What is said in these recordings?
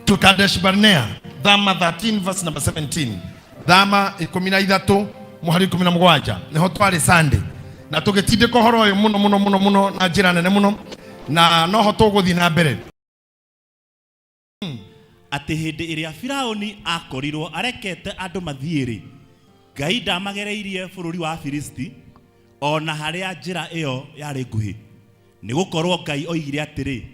to Kadesh Barnea. Dhama 13 verse number 17. Dhama 13 muhari 17 niho twari Sunday na tugitinde kohoro uyu muno na njira nene muno na noho tuguthi na mbere ati hindi iria Firauni akorirwo arekete andu mathiiri Ngai ndamagereirie bururi wa Filisti ona haria njira iyo yari nguhi ni gukorwo Ngai oigire atiri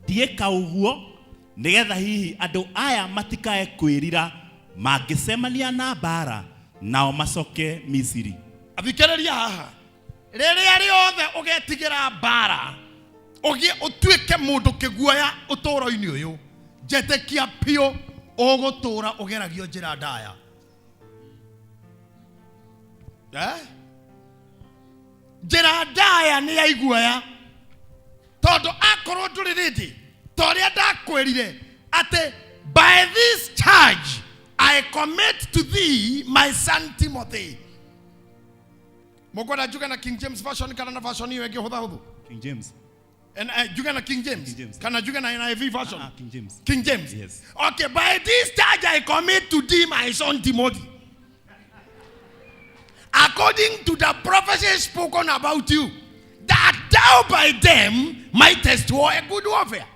tieka uguo nigetha hihi andu aya matikae kwirira mangicemania na bara nao macoke Misiri. Athikiriria haha riria riothe ugetigira bara utuike mundu kiguoya utoro-ini uyu njetekia pio ugutura ugeragio njira ndaya njira ndaya ni ya iguoya tondu akorwo nduri rindi toria ndakwirire ati by this charge I commit to thee my son Timothy. Mogoda juga na King James version kana na version hiyo yake hudhu King James. And juga na King James. Kana juga na NIV version. King James. King James. Yes. Okay, by this charge I commit to thee my son Timothy. According to the prophecy spoken about you, that thou by them mightest war a good warfare.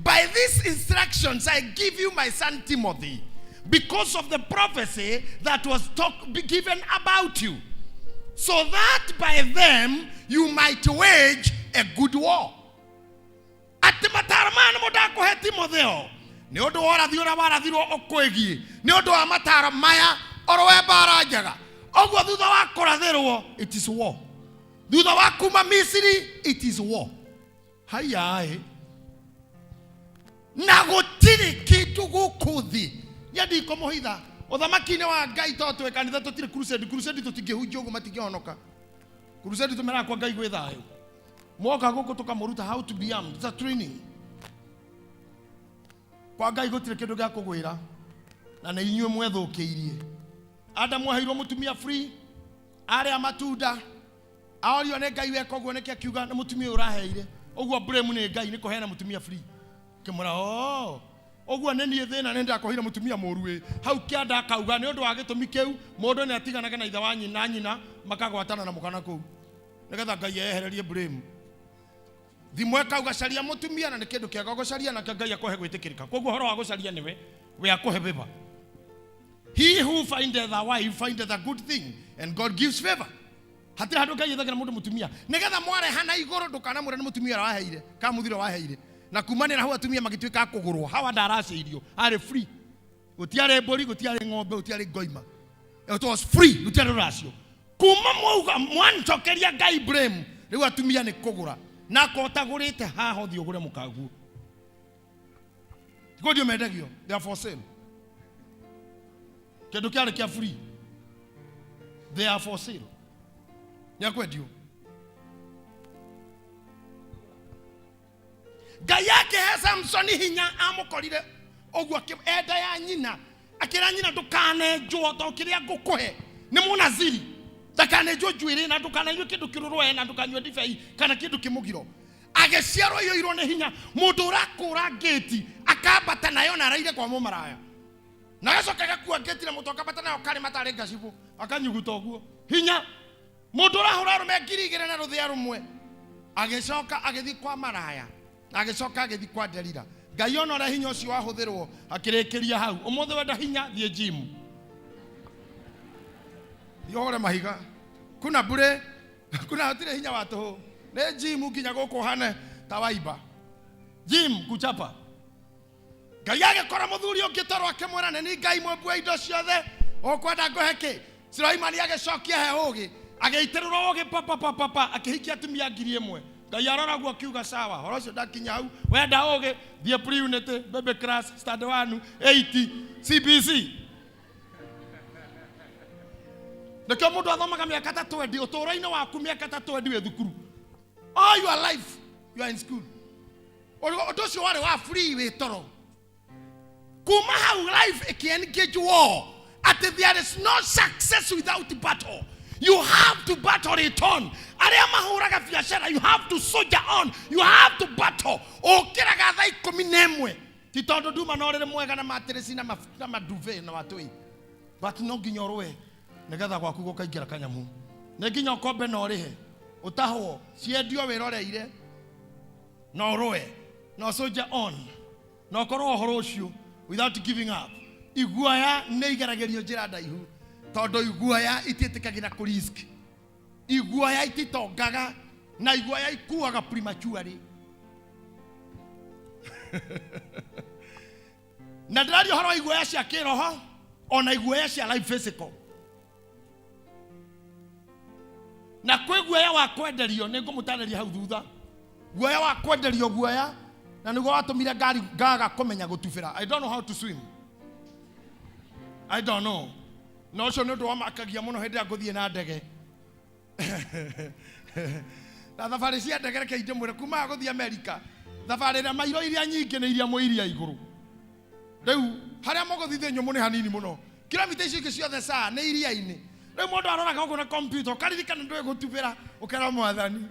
By these instructions I give you my son Timothy, because of the prophecy that was given about you, so that by them you might wage a good war. Atimatarman modako he Timotheo ni odo ora thiora warathiro okwegi ni odo amatara maya orowe bara njaga ogwo thutha wa kurathirwo it is war, thutha wa kuma Misiri it is war. Hayai na gutiri kitu gukuthi yadi komohitha uthamaki-ini wa Ngai totwe kanitha tutire crusade tutingihunjia uguo matingionoka crusade tumera kwa Ngai gwithayo mwoka guku tukamuruta how to be armed. It's a training kwa Ngai gutire kindu gia kugwira na na inyue mwethukiirie Adamu aheirwo mutumia free aria matunda aorio ne Ngai weka uguo neke akiuga na mutumia uraheire ogwo blame ni Ngai ni kuheana mutumia free kimura ogwo nenie thina nenda kohira mutumia moruwe hau kianda akauga ni undu wa gitumi kiu mundu ni atiganaga na ithe wa nyina makagwatana na mukana kuu nigetha Ngai ehererie blame thimwe kauga caria mutumia na ni kindu kiaga gucaria na Ngai akohe gwitikirika kogwo horo wa gucaria niwe we akohe beba. He who findeth a wife findeth a good thing and God gives favor. Hatira handu Ngai ethagira mundu mutumia nigetha mware hana iguru ndukana mure ni mutumia waheire ka muthiro waheire na kumane na hau atumia magituika kugurwo hawa ndaraceirio ari free gutiare mburi gutiare ng'ombe gutiare ngoima it was free gutiare racio kuma mwauga mwancokeria Ngai blame riu atumia ni kugura na kotagurite haho thi ugure mukagu godio medagio they are for sale kindu kiari kia free they are for sale nyakwedio Ngai yake he Samsoni hinya amukorire ogwo enda ya nyina akira nyina ndukane njwo to kiria ngukuhe ni munaziri takane njwo njwiri na ndukane njwo kindu kirurwe na ndukanywe ndibei kana kindu kimugiro ageciarwo iyo irwo ni hinya mundu urakura gate akambata nayo na raire kwa mumaraya na gacoka gakua gate na mutoka bata nayo kari matare ngacibu akanyuguta ogwo hinya mundu urahura rume ngirigire na ruthia rumwe agicoka agithi kwa maraya agicoka agithi kwa Delila Ngai onora hinya ucio wahuthirwo akirikiria hau umuthe wenda hinya thie gym yore mahiga kuna bure kuna hatire hinya watu ne gym nginya guku hane tawaiba gym kuchapa Ngai agikora muthuri ungitorwo akimwira ni Ngai mwembua indo ciothe ukwenda nguheke Sulaimani agicokia he ugi ageitirwo ugi papa akihikia atumia 1000 Ngai arora guo kiuga sawa horo cio ndakinya hau wenda ugi thie pre-unity baby class standard 1 80 CBC ndeke mundu athomaga miaka 3 utoro-ini waku miaka 3 we thukuru all your life you are in school undu cio wari wa free we toro kuma hau life ikiengage war at there is no success without battle You have to battle it on. Aria mahuraga biashara, you have to soldier on. You have to battle. Okiraga thaa 11. Ti tondu nduma no rire mwega na matirisi na maduve na watui. But no nginya roe. Nigetha gwaku gukaingira kanyamu. Ne nginya kombe no rihe. Utahwo ciendio wiroreire. No roe. No soldier on. No korwo horo ucio without giving up. Iguoya ne igeragerio njira ndaihu. Tondu iguoya ititikagira ku risk. Iguoya ititongaga na iguoya ikuaga prematurely. Na ndirario horo iguoya cia kiroho ona iguoya cia life physical. Na kwe guoya wa kwenderio ningumutaneria hau thutha. Guoya wa kwenderio guoya na niguo watumire ngari ngaga kumenya gutubira. I don't know how to swim. I don't know. No cio nĩ ũndũ wa makagia mũno hĩndĩ ya ngũthiĩ na ndege. Na thabarĩ cia ndege reke ndĩmwĩre kuma gũthiĩ Amerika. Thabarĩ ĩrĩa mairo iria nyingĩ nĩ iria mũiria igũrũ. Rĩu harĩa mũgũthiĩ thĩ nyũmũ nĩ hanini mũno. Kilomita icio ingĩ ciothe saa nĩ iria-inĩ. Rĩu mũndũ aroraga ũguo na computer ũkaririkana ndũĩ gũtubĩra ũkera Mwathani.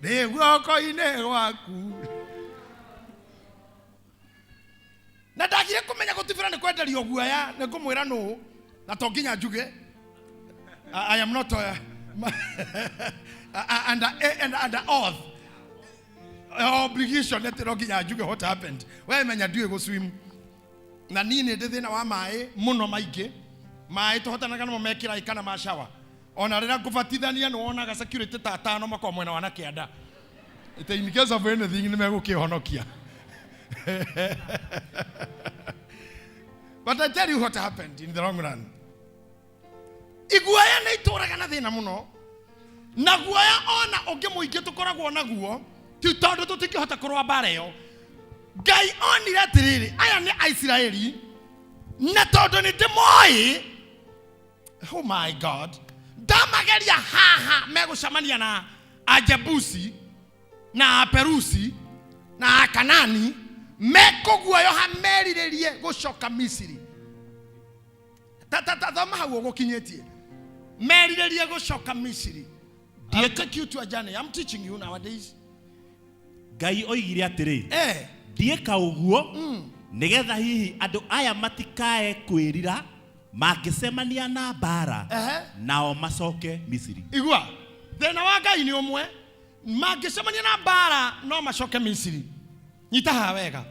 Ndĩ guoko-inĩ gwaku. Na ndagire kumenya gũtubĩra nĩ kwenderio guoya nĩ ngũmwĩra nũ. Na to nginya njuge. I am not under oath. Obligation that no nginya njuge what happened. We menya ndiwe go swim. Na nini ndĩ thĩna wa maĩ mũno maingĩ. Maĩ tũhotanaga namo mekĩra ikana ma shower. Ona rĩrĩa ngũbatithania nĩ wonaga security ta atano makwa mwena wa na kĩanda. In case of anything nĩ megũkĩhonokia. But I tell you what happened in the long run. Iguoya nĩ itũraga na thĩna mũno. Na guoya ona ũngĩ mũingĩ tũkoragwo naguo ti tondũ tũtingĩhota kũrũa mbara ĩyo. Ngai onire atĩrĩrĩ aya nĩ Aisiraeli na tondũ nĩ ndĩmoĩ. Oh my God. Ndamageria haha megũcemania na Ajebusi na Aperusi na Akanani mekũguoyoha merirĩrie gũcoka Misiri. Thoma hau ũgũkinyĩtie. Merirĩrie gũcoka Misiri. I'll take you to a journey. I'm teaching you nowadays. Ngai oigire atĩrĩ. Ndiĩka ũguo nĩgetha hihi andũ aya matikae kwĩrira mangĩcemania na mbara nao macoke Misiri. Igua. Thĩna wa Ngai nĩ ũmwe. Mangĩcemania na mbara no macoke Misiri. Nyita haha wega.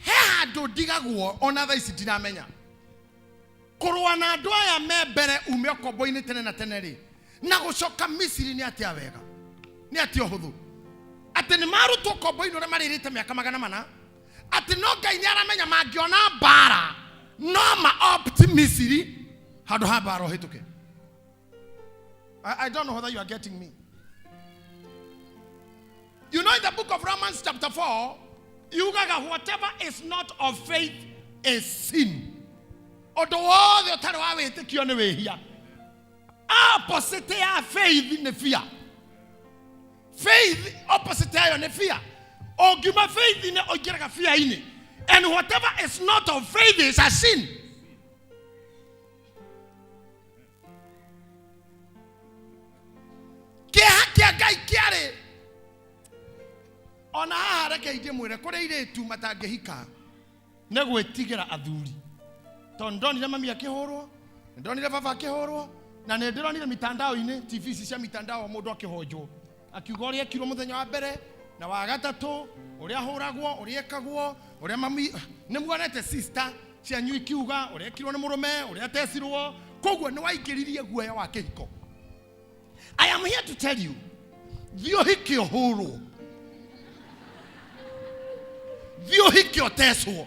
He handũ ndigagwo ona thaa ici ndiramenya. Kũrũa na andũ aya me mbere ume ũkombo-inĩ tene na tene rĩ. Na gũcoka Misiri nĩ atĩa wega. Nĩ atĩa ũhũthũ. Atĩ nĩ marutwo ũkombo-inĩ ũrĩa marĩrĩte mĩaka 400. Atĩ no Ngai nĩ aramenya mangĩona mbara no ma-opt Misiri handũ ha mbara ũhĩtũke. I don't know whether you are getting me. You know in the book of Romans chapter 4, you gaga whatever is not of faith is sin. Odo wothe ũtarĩ wa wĩtĩkio nĩ wĩhia. Opposite ya faith nĩ fear. Faith opposite yayo nĩ fear. Ũngiuma faith nĩ ũingĩraga fear-inĩ. And whatever is not of faith is a sin. Kĩeha kĩa Ngai kĩarĩ ona haha reke ndĩmwĩre kũrĩa airĩtu matangĩhika nĩ gwĩtigĩra athuri. Tondũ ndonire mami akĩhũrwo, ndonire baba akĩhũrwo, na nĩ ndĩronire mitandao-inĩ, TV cia mitandao mũndũ akĩhonjwo. Akiuga ũrĩa ekirwo mũthenya wa mbere na wa gatatũ, ũrĩa ahũragwo, ũrĩa ekagwo, ũrĩa mami nĩ muonete sister cianyu ikiuga, ũrĩa ekirwo nĩ mũrũme, ũrĩa atecirwo, koguo nĩ waingĩririe guoya wa kĩhiko. I am here to tell you, thiĩ ũhike ũhũrwo. Thiĩ ũhike ũtecwo.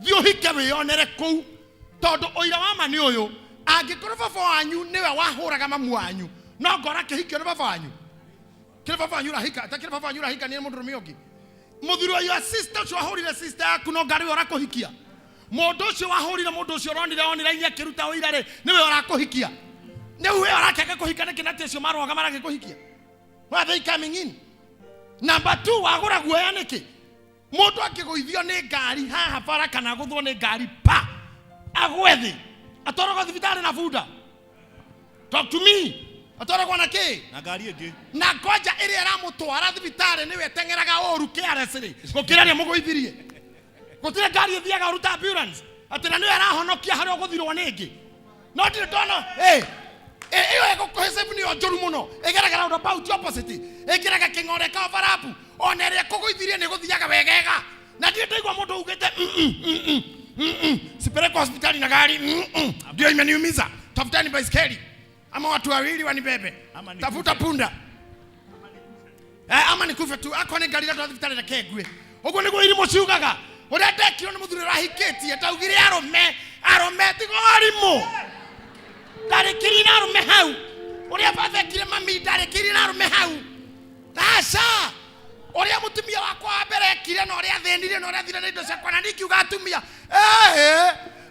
Thiĩ ũhike wĩonere kũu. Tondũ ũira wa ma nĩ ũyũ, angĩkorwo baba wanyu nĩwe wahũraga mamu wanyu, no ngora kĩhikio nĩ baba wanyu. Kĩrĩ baba wanyu ũrahika, ta kĩrĩ baba wanyu ũrahika nĩ mũndũrũme ũngĩ. Mũthuri ũyũ sister ũcio wahũrire sister yaku no ngari ũrakũhikia. Mũndũ ũcio wahũrire mũndũ ũcio ũronire online akĩruta ũira rĩ, nĩwe ũrakũhikia. Nĩwe ũrakĩaga kũhika nĩkĩ na tĩcio marũaga maragĩkũhikia. Why are they coming in? Number 2 wagũra guoya nĩkĩ? Mũndũ akĩgũithio nĩ ngari haha bara kana gũthwo nĩ ngari pa. Agwethi. Atorogo thibitarĩ na bunda. Talk to me. Atwara kwa nake. Na ngari ingi. Na ngoja iri aramutwara thibitari niwe tengeraga oru KRS-ri. Gukiraria mugoithirie. Gutire ngari ithiaga ruta ambulance. Atira niwe arahonokia hari oguthirwo ningi. No ndire ndona, iyo ekukuhesabu ni onjoru muno. Egeraga round about opposite. Egeraga kingore ka overapu. Ona iri kuguithirie ni guthiaga wegega. Na ndire ndaigwa mundu ugite sipeleke hospitali na gari. Ndio imeniumiza. Tafutani baiskeli. Ama watu wawili wanibebe. Tafuta punda. Ama nikufe tu. Ako ni gari la hospitali na kegwe. Ugo nigo iri muciugaga. Uri ndekiro ni muthuri rahiketi ataugire arome tigorimu. Ndarekiri na arume hau. Uri abathekire mami ndarekiri na arume hau. Tasha. Uri mutumia wakwa mbere ekire na uri athenire na uri athire na indo cia kwana nikiuga atumia.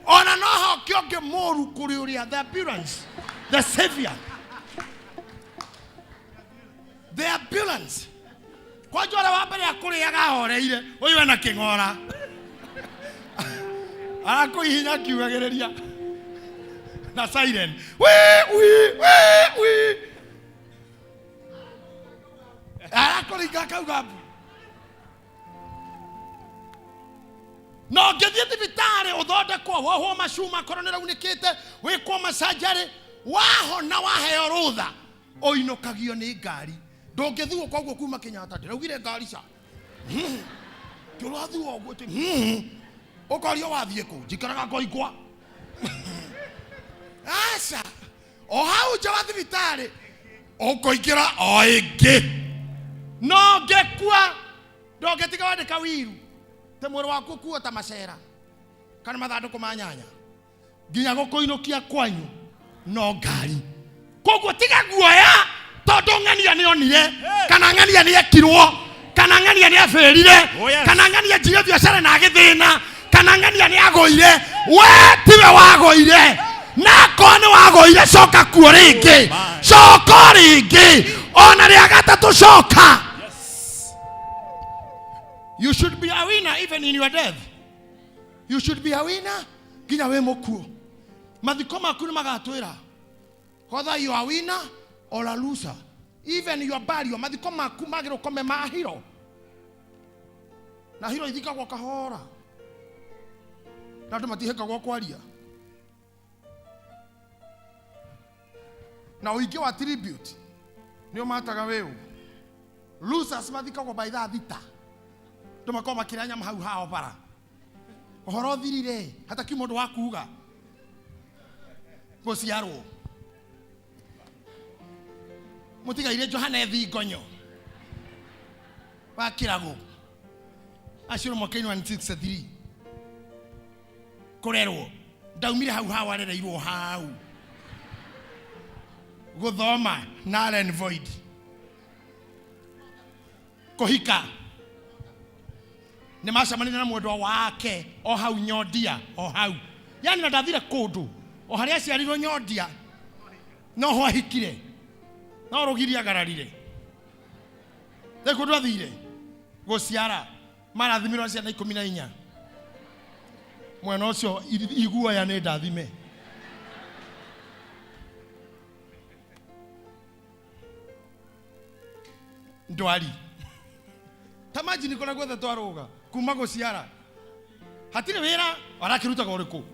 Ona no ho kionge moru kuri uri the ambulance. The savior. The ambulance. Kwa jora wa mbere akuriaga horeire. Uyu ena kingora. Akuhinya kiugagereria. Na siren. We. Akuriga kauga. No ngethie thibitari uthondekwo wohwo macuma koronera unikite wikwo masajari waho na waheo rutha oinokagio ni ngari ndungithuo kwoguo kuma Kenyatta ndiraugire ngari ca turathuo gute ukorio wathie ku njikaraga ngoikwa asa o hau nja wa thibitari ukoingira o ingi no ngekua ndungitiga wandika wiru te mwiri waku kuo ta macera kana mathanduku ma nyanya nginya gukuinokia kwanyu no ngari koguo tiga guoya tondu ng'ania ni onire kana ng'ania ni ekirwo kana ng'ania ni aferire kana ng'ania njire biacara na githina kana ng'ania ni agoire we tiwe wagoire na kone wagoire coka kuo ringi coka ringi ona ria gatatu coka. You should be a winner even in your death. You should be a winner ginya we mukuo mathiko maku ni magatwira whether you are a winner or a loser. Even your burial mathiko maku magiro kome mahiro na hiro ithikagwo kahora na andu matihekagwo kwaria na uingi wa tribute nio mataga weu. Losers mathikagwo by that thita ndomako makiranya mahau hao bara ohoro thirire hata kimundu wa kuuga gociarwo mutigaire Johana Thingonyo wa kirago aciro mwaka-ini wa 1963 kurerwo ndaumire hau hao arereirwo hau guthoma na void kuhika ni macamania na mwendwa wake o hau Nyondia o hau yani ndathire kundu o haria ciarirwo Nyondia no ho ahikire no rugiri agararire kundu athire guciara marathimirwo ciana 14 mwena ucio iguoya ni ndathime ndwari tamaji nikona gwetha twaruga kuma guciara hatire wira arakiruta goriku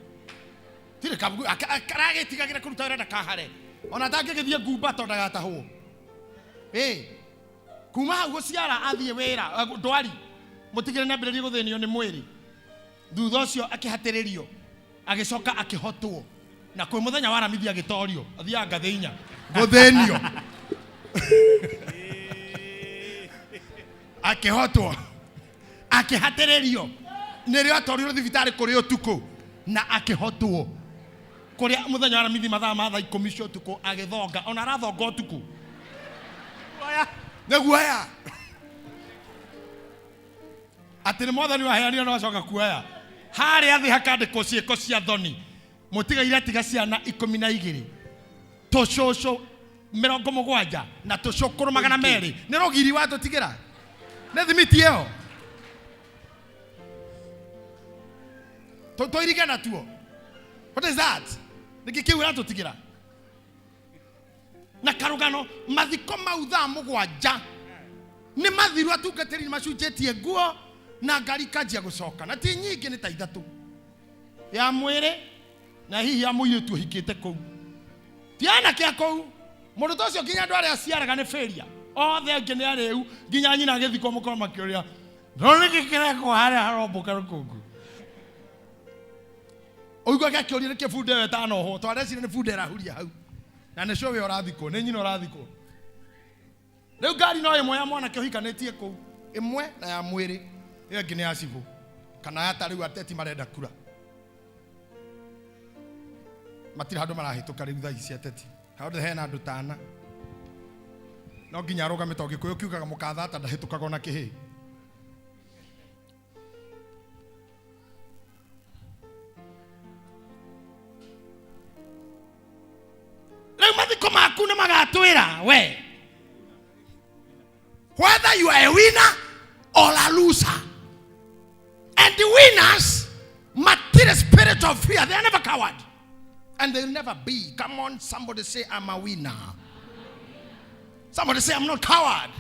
tire kabugu akaragetigagira kuruta wira ndakahare ona tangigithie ngumba tonda gatahwo kuma hau guciara athie wira ndwari mutigire na mbere guthenio ni mwiri thutha ucio akihatiririo agicoka akihotwo na kwi muthenya wa ramithia gitorio athia ngatheinya guthenio akihotwo akihatiririo nirio atorio thibitari kuri utuku na akihotwo kuri muthenya wa ramithi mathaa ma thaa 10 cia utuku agithonga ona arathonga utuku guoya atiri mwathani wa heani no acoka kuoya hari athi hakandikwo ciiko cia thoni mutigaire tiga ciana 12 tucucu 70 na tucukuru 200 ni rogiri wa tutigira ne thimiti eo toirige na tuo. What is that? Nikikiu na tutigira na karugano mathiko mautha mugwanja ni mathiru atungatiri macunjetie nguo na ngari kanjia gucoka na ti nyingi ni ta ithatu ya mwire na hihi ya muiretu hikite kou tiana kia kou mundu tocio nginya andu aria aciaraga ni failure othe ngi ni ariu nginya nyina agithiko mukoro makioria ndoneke kireko haria haromboka rukungu oigwa gakioria ke funde wetano ho twarecire ni funde rahuria hau na ne showe orathiko ni nyina orathiko riu ngari no imwe ya mwana ke hikanitie kou imwe na ya mwiri iyo ngi ni ya cibu kana ya tariu ateti marenda kura matira handu marahituka riu thaa ici ateti handu hena andu tana no nginya arugame to gikuyu kiugaga mukatha ta ndahitukaga ona kihi riu mathiko maku ni magatwira we whether you are a winner or a loser, and the winners material spirit of fear, they are never coward. And they'll never be. Come on, somebody say, I'm a winner. Somebody say, I'm not coward.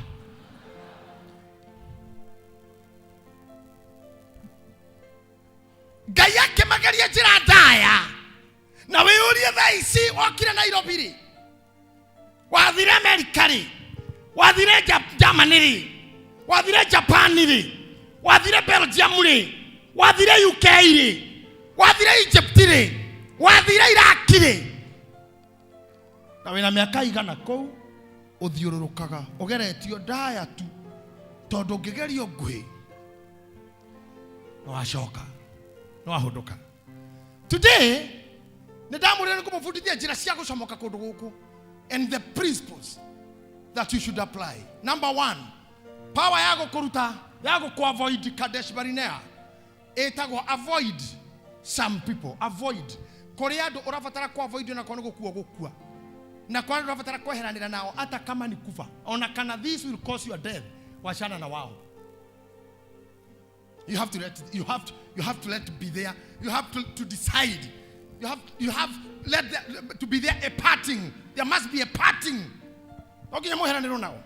Gaya ke magaria jira daya. Na we uri thaisi wakira Nairobi ri. Wathire America ri. Wathire Germany ri. Wathire Japan ri. Wathire Belgium ri. Wathire UK ri. Wathire Egypt ri. Wathire Iraq ri. Na wina miaka igana kou uthiururukaga ugeretio ndaya tu tondu ngigerio ngui no ashoka no ahunduka. Today ndamurire kumufundithia njira cia gucomoka kundu guku and the principles that you should apply. Number 1, power ya gukuruta ya avoid Kadesh Barnea etagwo avoid some people. Avoid kuri andu urabatara ku avoid na kono gukua gukua na kwa andu urabatara kweheranira nao hata kama ni kufa ona kana this will cause your death washana na wao. You have to let it be there. You have to decide. You have to be there, a parting. There must be a parting. Okay, mo heraniro nao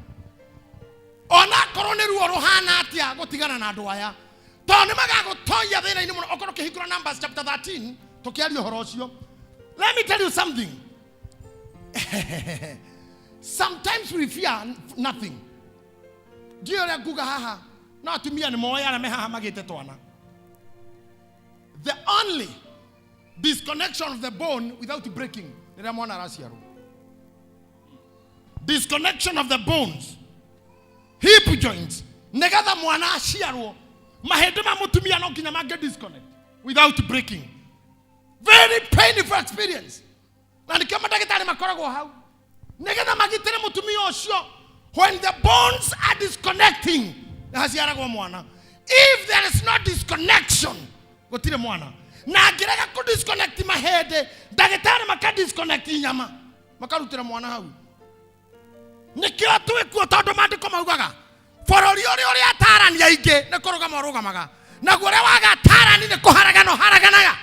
ona koroneru orohana atia gutigana na andu aya to ni magago tonya thina ini muno okoro kihikura Numbers chapter 13 tokiario horo ucio. Let me tell you something. Sometimes we fear nothing. Dio nguga haha no atumia ni moya na mehaha magite twana. The only disconnection of the bone without breaking ni ramona rasiaro. Disconnection of the bones, hip joints, negatha mwana aciarwo mahende ma mutumia no nginya mage disconnect without breaking. Very painful experience. Na nikama ndagitari makoragwo hau negetha magitire mutumia ucio when the bones are disconnecting haciaragwo mwana. If there is no disconnection gutire mwana na ngirega ku disconnect mahende ndagitari maka disconnect nyama makarutira mwana hau. Nikio twikuo tondu mandiko maugaga borori uri atarani aingi ni kurugama rugamaga na gore waga tarani ni kuharagano haraganaga.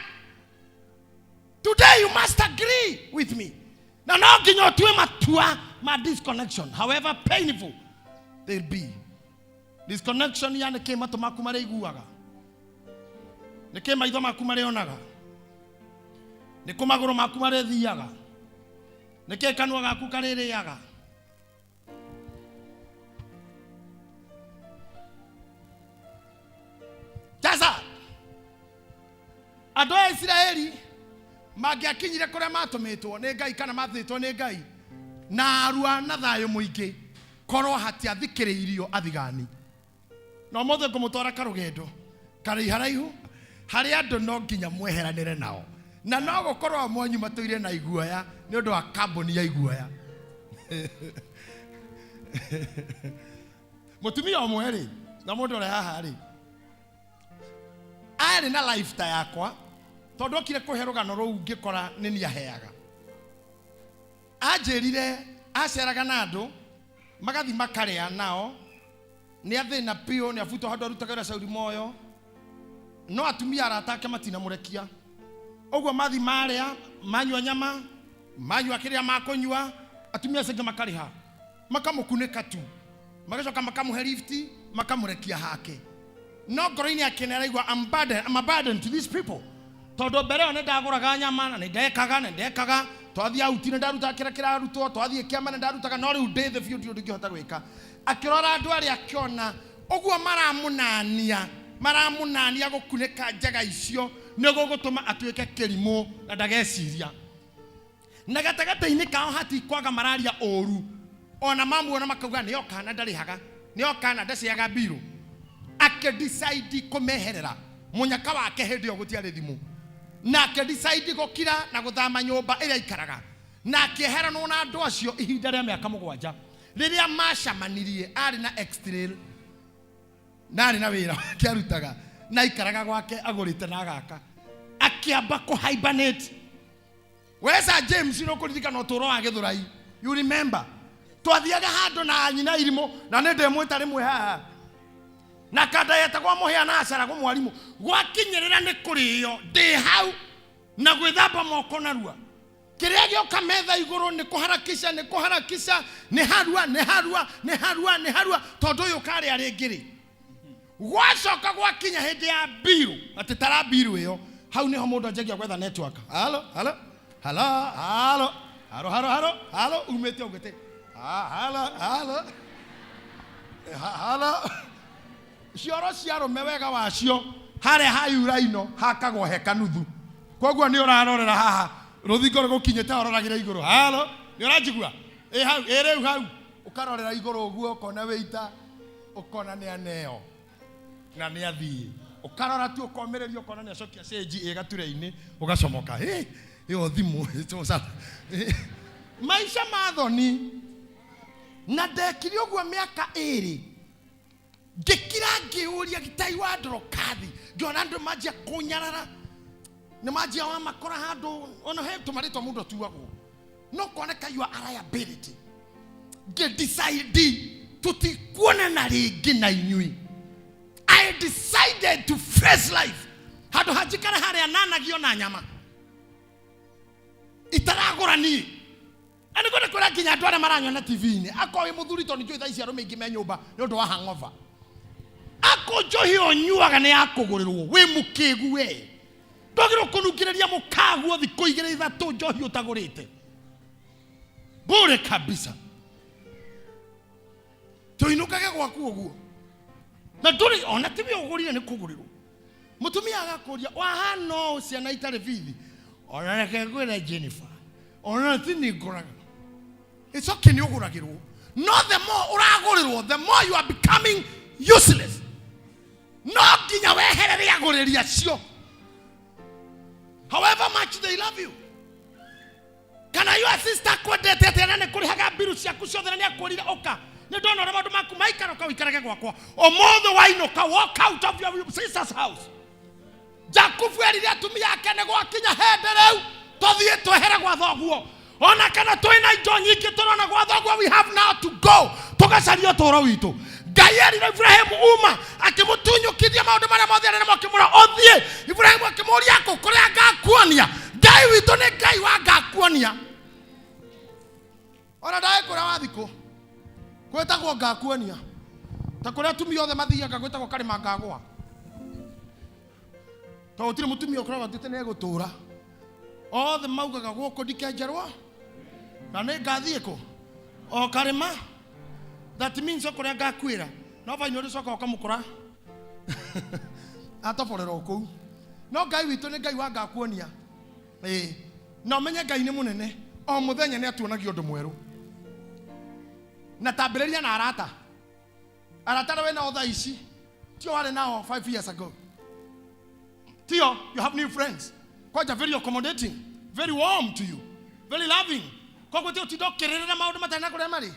Today you must agree with me. Na no nginya tue matua ma disconnection however painful they'll be. Disconnection yani ke matu maku mari iguaga ni ke maitho maku mari onaga ni ko maguru maku mari thiaga ni ke kanua gaku kaririaga. Jaza andu a Israeli magiakinyire kuria matumitwo ni Ngai kana mathitwo ni Ngai na arua na thayo muingi korwo hatia thikiriirio athigani no mothe kumutwara karugendo kari haraihu hari andu no nginya mweheranire nao na no gukorwo mwanyu matuire na iguoya ni undu wa kamboni ya iguoya. Mutumia omwe ri na mundu ore haha ri ari na lifestyle yakwa tondu okire kuhe rugano ruu ngikora ni ni aheaga ajerire aceraga na andu magathi makaria nao ni athina pio ni afuto handu arutagara sauri moyo no atumia aratake matina murekia ogwo mathi maria manywa nyama manywa kiria makunywa atumia senge makariha makamukuneka tu magacoka makamuhe lifti makamurekia hake no ngoro-inĩ akeneraigua I'm a burden to these people tondu mbere ĩyo nĩ ndagũraga nyama na nĩ ndekaga twathie auti nĩ ndaruta kĩrĩa kĩrarutwo twathie kĩama nĩ ndarutaga no rĩu ndĩ thĩ biũ ndiũ ndingĩhota gwĩka akĩrora andũ arĩa akĩona ũguo maramunania gũkunĩka njaga icio nĩguo gũtũma atuĩke kĩrimũ na ndageciria na gatagatĩ-inĩ kao hatikwaga mararia ũru ona mamuona makauga nĩyo kana ndarĩhaga nĩyo kana ndaciaga mbirũ akĩdecide kũmeherera mũnyaka wake hĩndĩ ĩyo gũtiarĩ thimũ na akĩdecide gũkira na gũthama nyũmba ĩrĩa aikaraga na akĩeheranwo na andũ acio ihinda rĩa mĩaka 7 rĩrĩa macamanirie arĩ na X-Trail na arĩ na wĩra akĩarutaga na aikaraga gwake agũrĩte na agaka akĩamba kũhibernate wesa James no kũririkana ũtũũro wa Gĩthũrai you remember twathiaga handũ na nyina irimũ na nĩ ndĩmwĩta rĩmwe haha na kada yetagwo mũhĩa na acarago mwarimu gwakinyĩrĩra nĩ kũrĩo ndĩ hau na gwĩthamba moko narua kĩrĩa gĩoka metha igũrũ nĩ kũharakisha nĩ harua tondũ ũyũ karĩa rĩngĩ gwacoka gwakinya hĩndĩ ya biru atĩ tara biru ĩyo hau nĩho mũndũ anjagia gwetha network halo umĩte ũgĩte halo cioro cia rũme wega wacio harĩa hayuraino hakagwo heka nuthu koguo nĩ ũrarorera haha rũthingo rũgũkinyĩte ororagĩra igũrũ halo nĩ ũranjigua hau rĩu hau ũkarorera igũrũ ũguo ũkona wĩita ũkona nĩ aneo na nĩ athiĩ ũkarora tu ũkomĩrĩria ũkona nĩ acokia stage ĩgature-inĩ ũgacomoka ĩyo thimũ maica mathoni na ndekire ũguo mĩaka 2 ngĩkira ngĩũria gĩtai wa ndorokathi ngĩona andũ manjia kũnyarara nĩ manjia wa makora handũ ona he tũmarĩtwo mũndũ tuagwo no kuoneka your liability ngĩdecide tũtikuonana rĩngĩ na inyuĩ I decided to face life handũ hanjikare harĩa nanagio na nyama itaragũrani ani kwenda kũrĩa nginya andũ arĩa maranyona TV-inĩ akoĩ mũthuri tondũ njũĩ thaa ici arũme ingĩ me nyũmba nĩ ũndũ wa hangover akũnjohi onyuaga nĩ yakũgũrĩrwo wĩ mũkĩgu we ndwagĩrĩirwo kũnungĩrĩria mũkaguo thikũ 2-3 njohi ũtagũrĩte bure kabisa tũinũkage gwaku ũguo na ndũrĩ ona tibi ũgũrire nĩ kũgũrĩrwo mũtumia agakũria wahana ũũ ciana itarĩ bithi ona reke ngwĩre Jennifer ona ti nĩ ngũraga it's okay nĩ ũgũragĩrwo no the more ũragũrĩrwo the more you are becoming useless no nginya weherere agũrĩri acio however much they love you kana your sister kwendete tena nĩ kũrĩhaga mbiru ciaku ciothe na nĩ akũrire oka nĩ ndona ũrĩa maũndũ maku maikaroka wĩikarage gwakwa ũmũthĩ wainũka walk out of your sister's house Jakubu erire atumia ake nĩ gwakinya hĩndĩ rĩu tũthiĩ twehere gwa thoguo ona kana twĩna indo nyingĩ tũrona gwa thoguo we have now to go tũgacaria ũtũũro witũ Ngai erire Ibrahimu akĩmũtunyũkithia maũndũ marĩa mothe arĩ namo akĩmwĩra ũthiĩ Ibrahimu akĩmũũria kũrĩa ngakuonia Ngai witũ nĩ Ngai wa ngakuonia ona ndaĩ kũrĩa wathikũ gwĩtagwo ngakuonia ta kũrĩa atumia othe mathiaga gwĩtagwo karĩma ngagwa tondũ gũtirĩ mũtumia ũkoragwo atĩte nĩ egũtũũra othe maugaga gũkũ ndikenjerwo na nĩ ngathiĩ kũ o karĩma that means kũrĩa ngakuĩra no vainũ rĩcoka ũkamũkora atoborerwo kũu no Ngai witũ nĩ Ngai wa ngakuonia na ũmenye Ngai nĩ mũnene o mũthenya nĩ atuonagia ũndũ mwerũ na tambĩrĩria na arata we nao thaa ici tio warĩ nao 5 years ago tio you have new friends quite very accommodating very warm to you very loving koguo tio tidokĩrĩrĩra maũndũ matarĩ na kũrĩa marĩ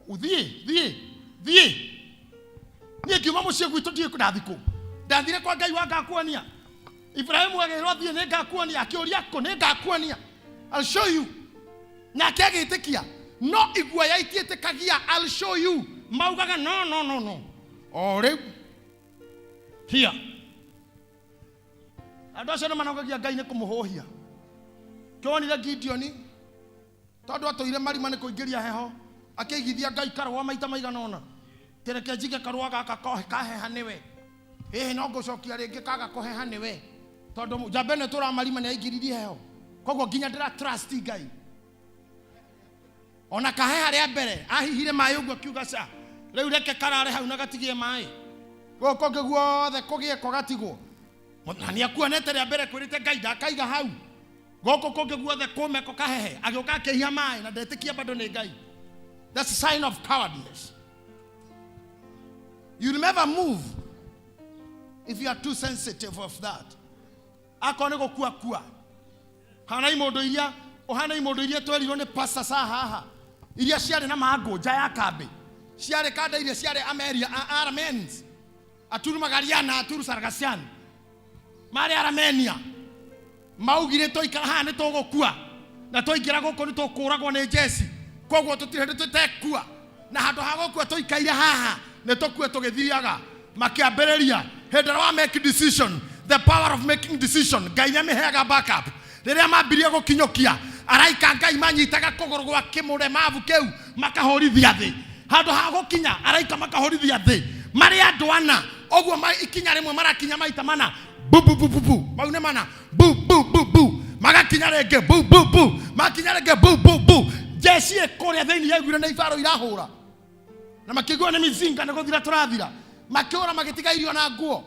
uthiĩ niĩ ngiuma mũciĩ gwitũ ndiĩ ndathikũ ndathire kwa Ngai wa ngakuonia Ibrahimu agĩrwo thiĩ nĩ ngakuonia akĩũria kũ nĩ ngakuonia I'll show you na akĩgĩtĩkia no iguoya itiĩtĩkagia I'll show you maugaga no o rĩu here andũ acio nĩ manaugagia Ngai nĩ kũmũhũhia kĩonire Gideoni tondu atoire marima ni kuingiria heho akigithia Ngai karwa maita maigana ona tereke njige karwa gaka kaheha niwe no ngucokia ringi kaga kuheha niwe tondu jambene tura marima ni aingiririe heho koguo nginya ndira trust Ngai ona kaheha ria mbere ahihire mai uguo kiuga ca riu reke karare hau na gatigie mai goko guothe kugie ko gatigwo na ni akuonete ria mbere kwirite Ngai ndakaiga hau goko konge guothe kume ko kahehe agioka akihia mai na ndetikia bado ni Ngai. That's a sign of cowardness. You'll never move if you are too sensitive of that. Akone go kua hana imondo iria ohana imondo iria twerirwo ni pastor sahaha iria ciare na mango nja ya kambe ciare kanda iria ciare Ameria Armenians aturu magariana aturu Sargasian mari Armenia maugire toikara hana tugukua na toigira guko ni tukuragwo ni Jesi koguo tutire tutekua na handu ha gukua toikaire haha ne tokue tugithiaga makiambiriria hindra wa make decision, the power of making decision Ngai ni meheaga backup riria mambirie gukinyokia araika Ngai manyitaga kuguru gwa kimure mavu keu makahorithia thi handu ha gukinya araika makahorithia thi mari andu ana oguo ikinya rimwe marakinya maita mana bu bu bu bu bu maune mana bu bu bu bu magakinya rege bu bu bu makinya rege bu bu bu Jesi ekoria thini yaiguire na ibaro irahura na makigwa ni mizinga na guthira turathira makiora magitiga irio na nguo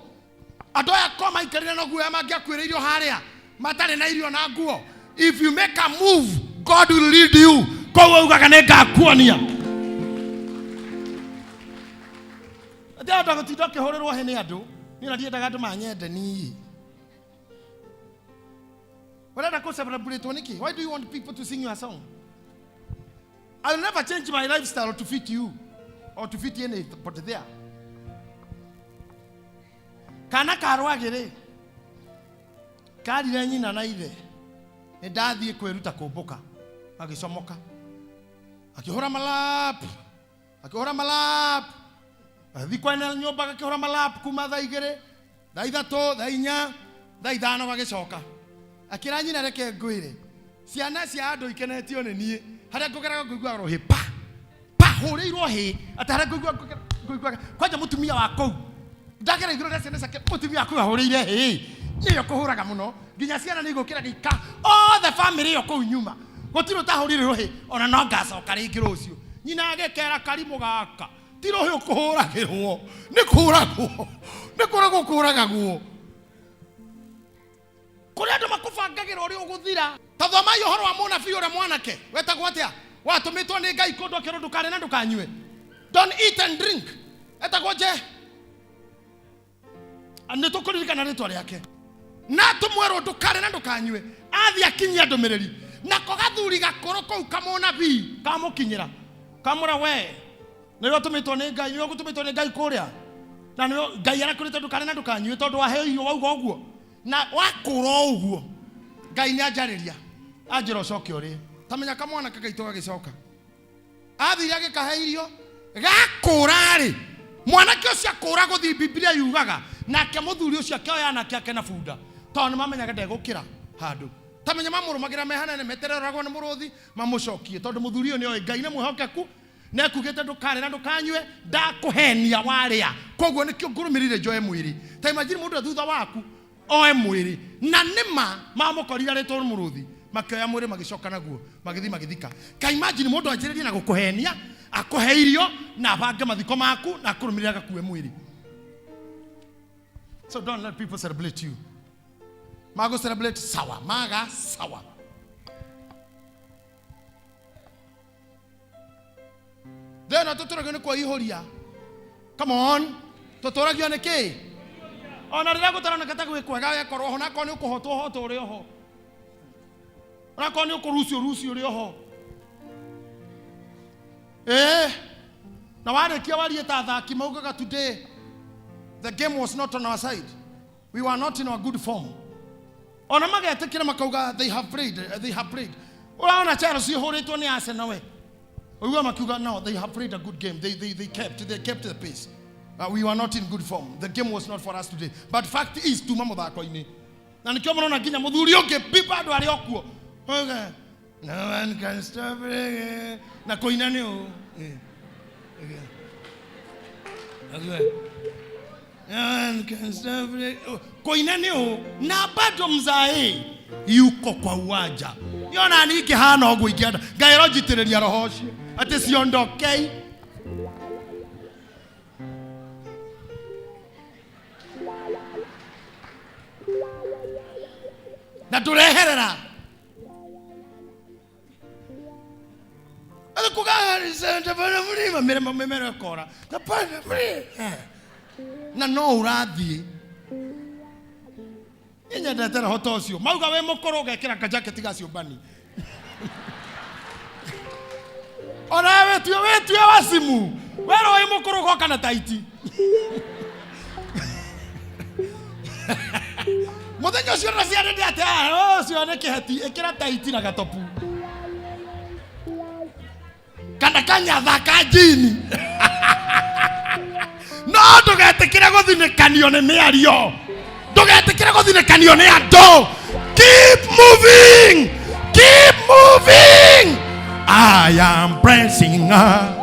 andu aya koma ikarire na nguo mangiakwira irio haria matare na irio na nguo. If you make a move, God will lead you. Kowe ugaga nengakuonia ndio ndagotinda kihorerwo he ni andu ni na ndiendaga andu manyende ni wala ko celebrate niki. Why do you want people to sing your song? I will never change my lifestyle to fit you or to fit anybody there. Kana karwagire karire nyina na ithe ni ndathie kwiruta kumbuka agicomoka akihora malap thikwena nyumba akihora malap kuma thaa 2 thaa 3 thaa 4 thaa 5 agicoka akira nyina reke ngwire ciana cia andu ikenetio ni nie haria ngugeraga ngugwa rohi pa huriirwo hi atara ngugwa kwanja mutumia wa kou ndagera iguru rese nesake mutumia wa kou huriire hi niyo kuhuraga muno nginya ciana ni igukira gika all the family yo kou nyuma gutiro ta hurire rohi ona no ngacoka ringi rucio nyina agekera karimu gaka tiro hi ukuhuragirwo ni kuragwo kuragagwo kuri andu makubangagira uri uguthira tathoma yohoro wa munabii ure mwanake wetagwo atia watumitwo ni Ngai kundu akiru ndukare na ndukanywe. Don't eat and drink etagwo je ane tukuririkana ritwa riake na tumwerwo ndukare na ndukanywe athi akinyia ndumiriri na kogathuri gakoro kou kamunabii kamukinyira kamura we niyo tumitwo ni Ngai niyo gutumitwo ni Ngai kuria na niyo Ngai arakurite ndukare na ndukanywe tondu waheo iyo wauga uguo na wakura uguo Ngai ni ajariria ajira ucoke uri tamenya kamwana kagaito gagicoka athire agikahe irio gakura ri mwanake ucio akura guthi Biblia yugaga nake muthuri ucio akioya nake akena bunda tondu mamenyaga ndegukira handu tamenya mamurumagira mehanene metereragwo ni muruthi mamucokie tondu muthuri ni oi Ngai ni mwihokeku nekugite ndukare na ndukanywe ndakuhenia waria koguo nikio ngurumirire njoe mwiri ta imagine mundu thutha waku oe mwiri na nima mamukorira ritwo muruthi makioya mwiri magicoka naguo magithi magithika ka imagine mundu anjiriria na gukuhenia akuhe irio na bange mathiko maku na kurumirira gakue mwiri. So don't let people celebrate you. Mago celebrate sawa maga sawa. Then tuturagio ni kwa ihoria. Come on tuturagio ni ki ona rira gutarana kata gwikwega wekorwo ho na ko ni ukuhotwo hoto uri ho na ko ni ukurucio uri ho na warekia warie ta thaki maugaga today the game was not on our side, we were not in our good form. Ona magetekira makauga they have played uraona Chelsea horitwo ni Arsenal we uguo makiuga no they have played a good game, they kept the pace. We were not in good form. The game was not for us today. But fact is tuma muthako ini na nikio murona nginya muthuri ungi bibado ari okuo No one can stop it. Na koina ni o. No one can stop it. Koina ni o. Na bado mzae yuko kwa uwanja. Yona ni kihana ogwo ikienda. Ngai rojitireria roho ucio. Ati ciondoke. Na tureherera. Ada kugari sente bana mlima mirema memera kora. Na pana mlima. Na no urathi. Inya ndatera hoto ucio. Mauga we mukoro gekira ka jacket gacio bani. Ona wetu wasimu. Wero we mukoro goka na taiti. Muthenya ucio na ciana ndi ate ucio ne kiheti ikira taiti na gatopu. Kana kanya thaka jini. No ndugetikire guthinekanio ni miario. Ndugetikire guthinekanio ni ando. Keep moving. Keep moving. I am pressing on.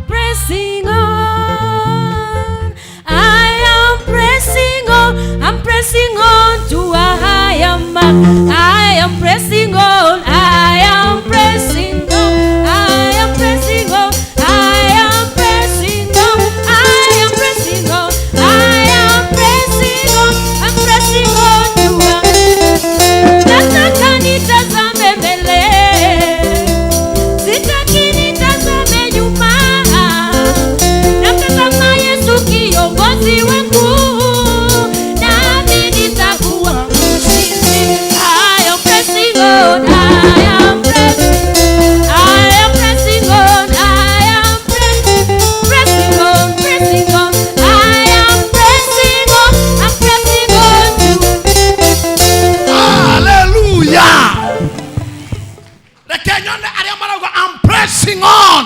Pressing on. I am pressing on. I'm pressing on to a higher mark. I am pressing on. I am pressing on. I am pressing on. I am pressing on. I am pressing on. I am pressing on. I'm pressing on to a. Nataka nitazame mbele. Sitaki nitazame nyuma. Namtazama Yesu kiongozi wangu. Nami nitakuwa mshindi. I am pressing on. I am pressing. I am pressing on. I am pressing on. Pressing on. I am pressing on. I'm pressing on. Hallelujah. The Kenyan ariamaraga I'm pressing on.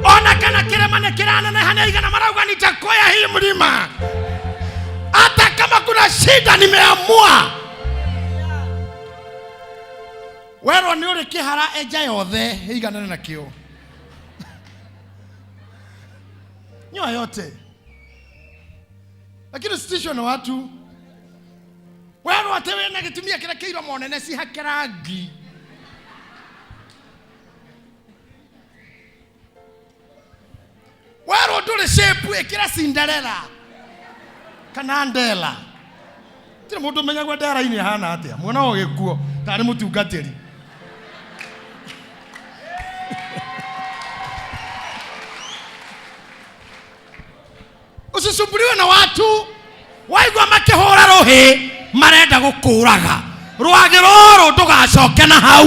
Ona kana kiremane kirana na hanaiga na marauga nitakoya hii mlima. Hata kama kuna shida nimeamua. Wero ni uri kihara eja yothe higanane na kio. Nyoa yote. Lakini station na watu wero atewe na gitumia kila kiro monene si hakirangi. Wero ndure shape ekira Cinderella kana Ndela. Tire mundu menya gwa ndara ini hana atia. Mwana o gikuo tari mutungatiri. Usisumbuliwe na watu waigwa makihora rohi marenda gukuraga. Rwage roro ndugacoke na hau.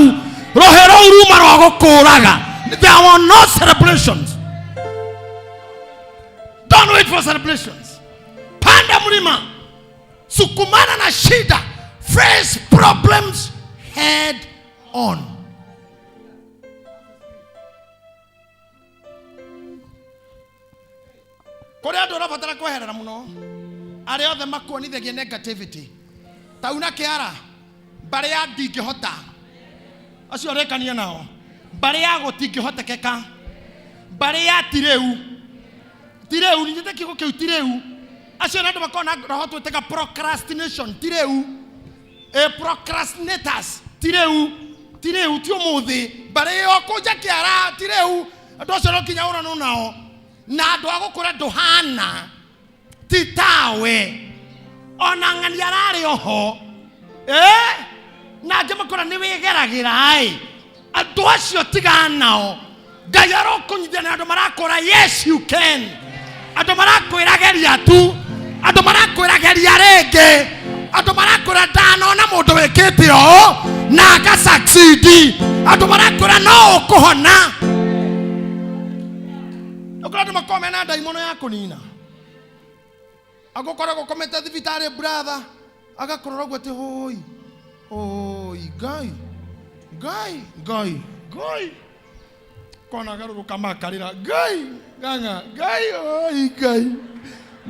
Rohi rou ruma rwa gukuraga. There were no celebrations. Don't wait for celebrations. Panda mlima. Sukumana na shida. Face problems head on. Kore andu rabatara kweherera muno. Ari othe makuonithagia negativity. Tauna kiara. Bare ya ndingihota. Acio rekania nao. Bare ya gutingĩhotekeka. Bare ya tireu. Tireu ni njete kigo kiu tireu. Acio andu makona roho tweteka procrastination. Tireu. Procrastinators. Tireu. Tireu ti umuthi. Bare yo kuja kiara tireu. Andu acio no kinya ura no nao. Na andu agukura nduhana. Titawe. Ona ngani arari oho. Na jamakora ni wigeragira ai. Andu acio tigana nao. Ngai arokunyithia andu marakora yes you can. Andu marakwirageria tu. Andu marakwirageria rege. Andu marakwira dano na mundu wikite o na aka succeed. Andu marakwira no kuhona. Okora andu makomena daimono yako nina. Agokora gokometa thibitari brother. Agakorora gwete hoi. Oi Gai. Kona garu kama karira Gai ganga Gai oi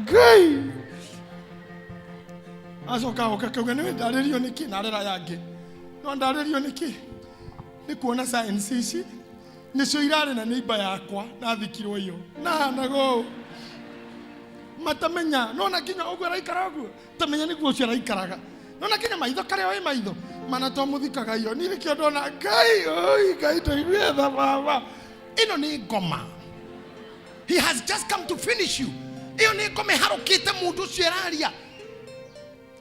Gai. Asoka okakauga ni ndaririo niki narera yangi. no ndarĩrio nĩkĩ nĩ kuona science ici nĩcio irarĩ na neighbor yakwa na thikirwo iyo na nago matamenya no na kinya ũguo araikara ũguo tamenya nĩguo ũcio araikaraga no na kinya maitho karĩa oi maitho mana to mũthikaga iyo nĩ kĩo ndona Ngai oi Ngai toigwetha baba ĩno nĩ ngoma. He has just come to finish you. Iyo nĩ ngoma harũkĩte mũndũ ũcio eraria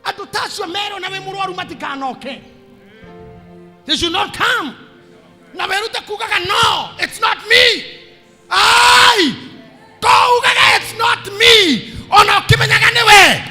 andũ tacio merwo na we mũrwaru matikanoke. They should not come. Na verute kugaga no, it's not me. Ai! Kugaga it's not me. Ona kimenyaga niwe.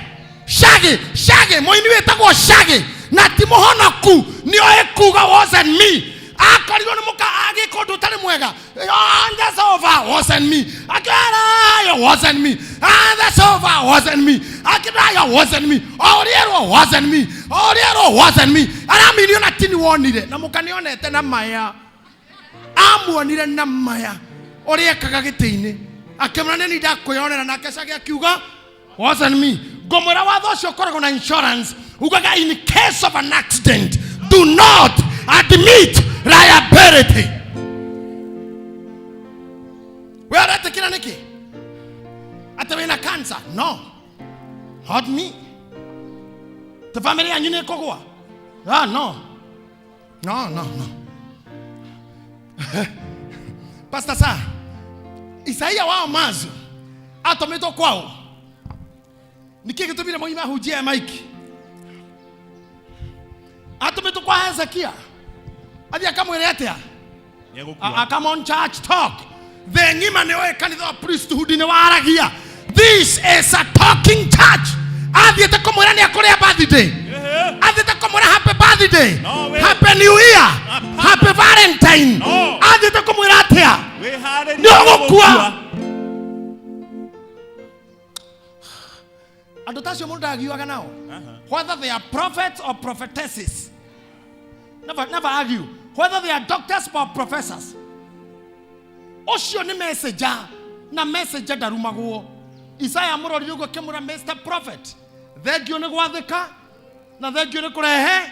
Shaggy, moini wetagwo Shaggy. Na timohonoku ni kuga wasn't me. Akorirwo ni muka agikondu tari mwega. And that's over, wasn't me. Akara, wasn't me. And that's over, wasn't me. Akira, wasn't me. Oriero wasn't me. Oriero wasn't me. Ara miliona tini wonire. Na mukanionete na maya. Amuonire na maya. Oriekaga gĩtĩ-inĩ. Akĩmũrana nĩ ndakwĩonera na akĩcagia akiuga wasn't me. Ngomwĩra watho ũcio ũkoragwo na insurance. Ugaga in case of an accident, do not admit liability. We are at the Kiraniki. At the Vena cancer. No. Not me. The family and you Kogua. Ah, no. No. Pastor Sir, Isaia wao mazu. Atometo kwao. Nikike tubira moima hujia Mike. Atometo kwa Hezekia. Adi akamwele atea. Come on church talk. The ngima newe kanitha priesthood ne waragia. This is a talking church. Adi atakomwele ni akorea birthday. Adi atakomwele happy birthday. Happy new year. Happy Valentine. Adi atakomwele atea. Nyogo kwa. Adotasio mundu agiwaga nao. Whether they are prophets or prophetesses. Never argue. Whether they are doctors or professors. Osho ni messenger na messenger darumaguo. Isaiah murori ugo kemura Mr. Prophet. Thegio ni gwathika na thegio ni kurehe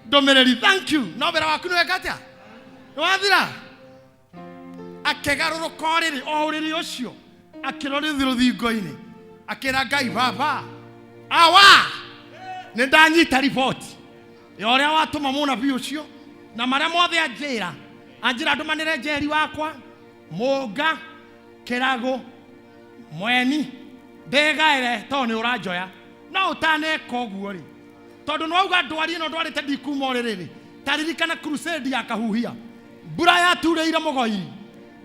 ndomereri. Thank you. No bera waku ni katia. Wathira. Akegaruruka oriri oriri ucio. Akirori ruthingo-ini. Akira Ngai baba. Awa. Ni ndanyita report. Yoria watuma munabii ucio na maria mothe anjira ndumanire njeri wakwa Mũnga Kĩrago Mweni ndegaire to ni uranjoya no utaneka ũguo ri tondu no uga ndwari no ndwarite ndikuma ũrĩrĩ taririkana crusade ya kahuhia mbura yatureire mũgoi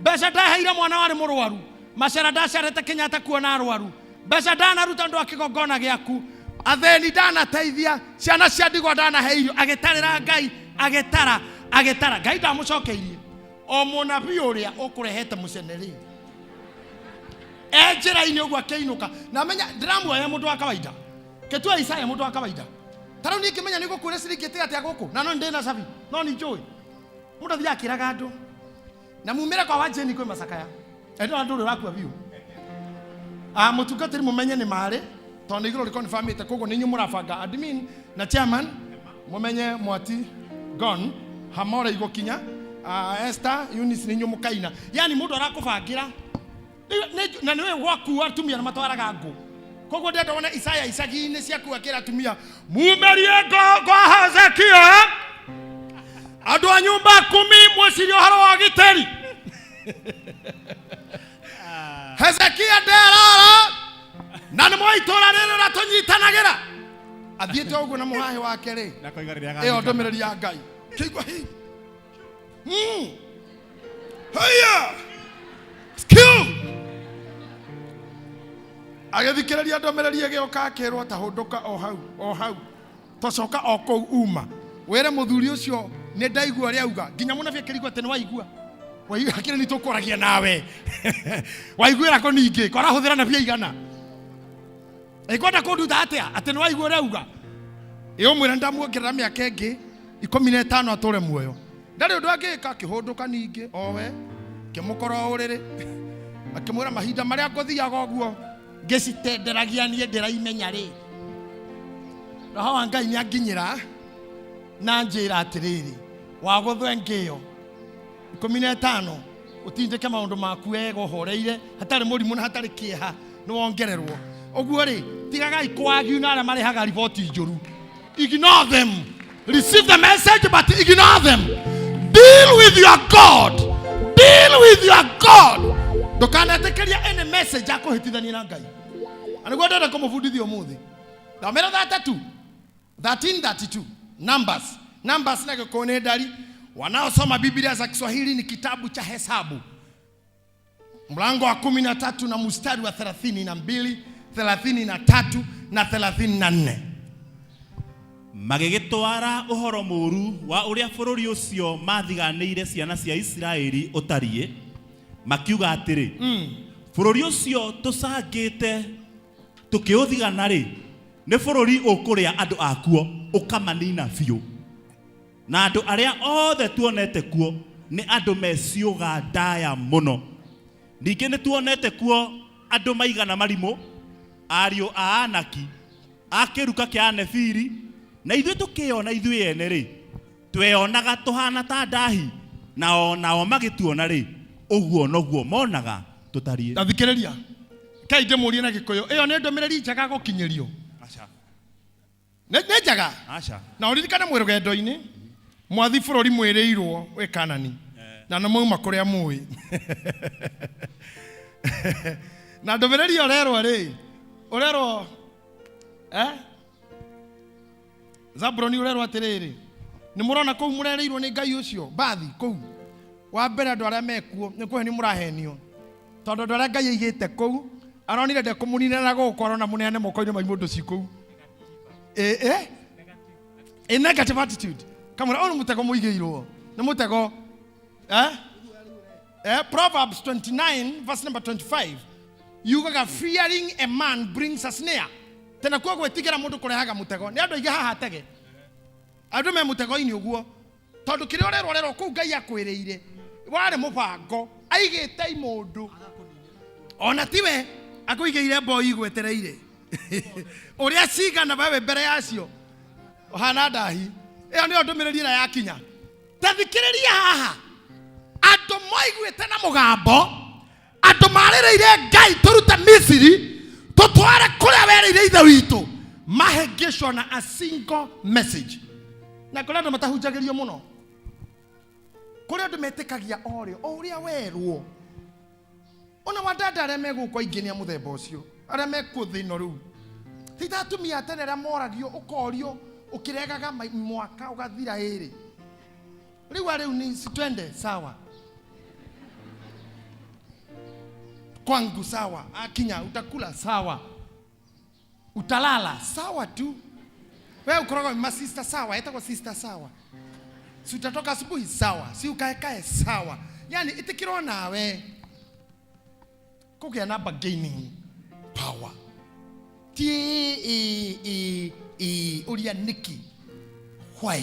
mbeca ndaheire mwana wari mũrwaru macera ndacerete Kenyatta kuona arwaru mbeca ndanaruta ndo akigongona gĩaku atheni ndanateithia ciana cia ndigwa ndanaheirio agitarira Ngai agitara Ngai ndamucokeirie o munabii uria ukurehete muceneri ejera-ini ũguo akĩinuka na menya ndiramuoya mũndũ wa kawaida ketua Isaya mũndũ wa kawaida tarau ni kimenya niko kure sirikite atia guku na no ndina sabi no ni joy mũndũ thia akiraga andũ na mumire kwa wajeni kwe masakaya endo andũ uri wakua biu mutungatĩri mumenye ni mari tondu iguru reconfirm ite kogo ninyu murabanga admin na chairman mumenye mwati gone hamore igokinya Esther Eunice ninyu mukaina yani mundu arakubangira na niwe waku atumia na matwaraga ngo kogo ndenda wona Isaya icagi-inĩ ciaku akira atumia mumerie kwa Hezekia andu a nyumba 10 mwecirio haro wa giteri Hezekia nderara na nĩ mwaitũra rĩrĩ na tũnyitanagira athiĩte ũguo na mũhahe wake rĩ ĩyo ndũmĩrĩri ya Ngai kĩigua hi haya skill agĩthikĩrĩria ndũmĩrĩri ĩgĩoka akĩrwo ta hũndũka o hau tocoka o kũu uma wĩre mũthuri ũcio nĩ ndaigua ũrĩa auga nginya mũnabii akĩrigwo atĩ nĩ waigua akĩrĩ nĩ tũkũragia nawe waiguĩra kũ ningĩ kwarahũthĩra nabii aigana Ekwenda kũnduta atia atĩ nĩ waigua ũrĩa auga ũmwĩra ndamuongerera mĩaka ĩngĩ 15 atũre muoyo ndarĩ ũndũ angĩka akĩhũndũka ningĩ owe kĩmũkora ũrĩrĩ akĩmwĩra mahinda marĩa ngũthiaga ũguo ngĩcitenderagia niĩ ndĩraimenya rĩ roho wa Ngai nĩ anginyĩra na njira atiriri waguthwe ngio 15 utindike maundu maku wega uhoreire hatari murimu na hatari kieha no wongererwo oguo ri tigagai kwagiu na aria marehaga report njuru. Ignore them. Receive the message but ignore them. Deal with your God. Deal with your God. Ndukanatekeria any message akuhitithania na Ngai. Aniguo ndenda kumufundithia umuthi. Ndamera 13:32 Numbers na gikone ndari. Wanaosoma Biblia za Kiswahili ni kitabu cha Hesabu. Mlango wa 13 na mstari wa 32, 33 na 34. Magigitwara uhoro muru wa uria bururi ucio mathiganire ciana cia Isiraeli utarie makiuga atiri bururi ucio tusangite tukiuthigana ri ni bururi ukuria andu akuo ukamanina biu na andu aria othe tuonete kuo ni andu meciuga ndaya muno ningi ni tuonete kuo andu maigana marimu ario a anaki akiruka kia Nefiri na ithuĩ tukiona ithuĩ ene ri tweonaga tuhana ta ndahi nao magituona ri uguo noguo monaga tutarie. Ndathikiriria kai ndemurie na Gikuyu iyo ni ndomereri njaga gukinyirio. Acha ne njaga acha na uririkane mwirugendo-ini mwathi bururi mwirirwo we Kanani na no mauma kuria mui na ndomereri orerwo Zabroni urero atiriri ni murona kou murereirwo ni Ngai ucio bathi kou wa mbere andu aria mekuo ni kuhe ni murahenio tondu andu aria Ngai aigite kou aronire nde kumunina na gukoro na munene moko-ini ma mundu ci kou negative attitude kamera onu mutego muigeirwo ni mutego Proverbs 29 verse number 25 yugaga fearing a man brings a snare. Tena kwa gwetigera mundu kurehaga mutego ni andu aige haha tege andu me mutego-ini uguo tondu kire orerwo ku Ngai akwiriire wari mubango aigite imundu ona tiwe akuigeire boy igwetereire uria cigana wewe mbere yacio hana ndahi iyo ni ndumiriri na yakinya tathikiriria haha andu moiguite na mugambo andu marireire Ngai turuta Misiri tutware kuria wereire ithe witu mahengeshwa na a single message na kuria andu matahunjagirio muno kuria andu metikagia orio uria werwo ona wadada aria megukwa ingenia muthemba ucio aria mekuthino riu titatumia tene ria moragio ukorio ukiregaga mwaka ugathira iri riu ni twende sawa kwangu sawa akinya utakula sawa utalala sawa tu wewe ukoroga ma sister sawa etako sister sawa si utatoka asubuhi sawa si ukaekae sawa yani itikiro nawe kugia na bargaining power uria niki why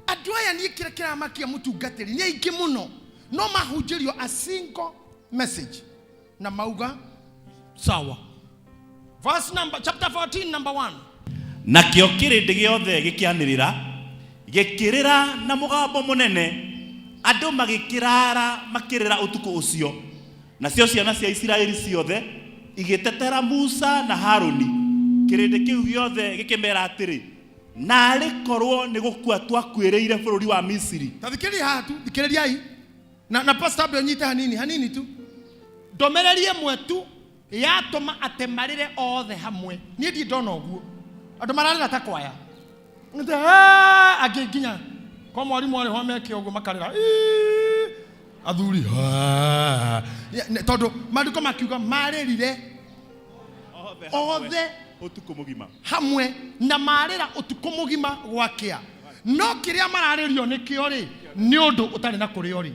adwaya ni kira makia mutungatiri ni ingi muno no mahunjirio a single message na mauga sawa. Verse number chapter 14 number 1 na kio kirindi giothe gikianirira gikirira na mugambo munene andu magikirara makirira utuku ucio na cio ciana cia Isiraeli ciothe igitetera Musa na Haruni kirindi kiu giothe gikimera atiri na rikorwo ni gukua twakwireire bururi wa Misiri. Tathikiriria hatu thikiririai na pastor Abel nyita hanini tu ndomereri emwe tu yatuma atemarire othe hamwe ni ndi ndona uguo andu mararira ta kwaya agikinya kwa mwarimu ari ho meke uguo makarira athuri tondu maandiko makiuga maririre othe utuku mugima hamwe na marira utuku mugima gwakia no kiria mararirio nikio ri ni undu utari na kurio ri